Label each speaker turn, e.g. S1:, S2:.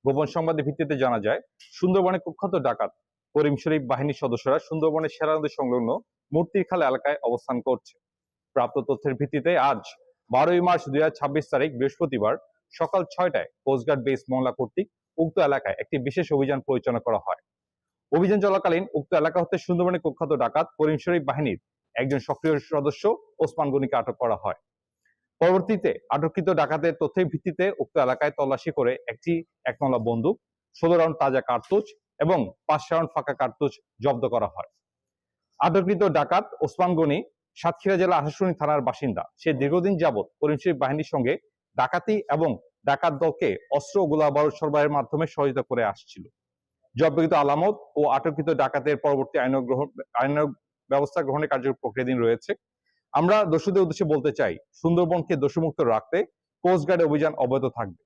S1: গোপন সংবাদের ভিত্তিতে জানা যায়, সুন্দরবনে কুখ্যাত ডাকাত করিম শরীফ বাহিনীর সদস্যরা সুন্দরবনের সেরা নদী সংলগ্ন মূর্তিখাল এলাকায় অবস্থান করছে। প্রাপ্ত তথ্যের ভিত্তিতে আজ 12 মার্চ 2026 তারিখ বৃহস্পতিবার সকাল 6টায় কোস্টগার্ড বেস মংলা কর্তৃক উক্ত এলাকায় একটি বিশেষ অভিযান পরিচালনা করা হয়। অভিযান চলাকালীন উক্ত এলাকা হতে সুন্দরবনের কুখ্যাত ডাকাত করিম শরীফ বাহিনীর একজন সক্রিয় সদস্য ওসমান গনিকে আটক করা হয়। পরবর্তীতে আটককৃত ডাকাতের তথ্যের ভিত্তিতে উক্ত এলাকায় তল্লাশি করে একটি 1 বন্দুক, 16 রাউন্ড তাজা কার্তুজ এবং 5 রাউন্ড ফাঁকা কার্তুজ জব্দ করা হয়। আটককৃত ডাকাত ওসমান গনি সাতক্ষীরা জেলা আশাশুনি থানার বাসিন্দা। সে দীর্ঘদিন যাবৎ করিম শরীফ বাহিনীর সঙ্গে ডাকাতি এবং ডাকাত দলকে অস্ত্র ও গোলাবারুদ সরবরাহের মাধ্যমে সহযোগিতা করে আসছিল। জব্দকৃত আলামত ও আটককৃত ডাকাতের পরবর্তী আইনানুগ ব্যবস্থা গ্রহণের প্রক্রিয়াধীন রয়েছে। আমরা দোষীদের উদ্দেশ্যে বলতে চাই, সুন্দরবনকে দোষমুক্ত রাখতে কোস্টগার্ডের অভিযান অব্যাহত থাকবে।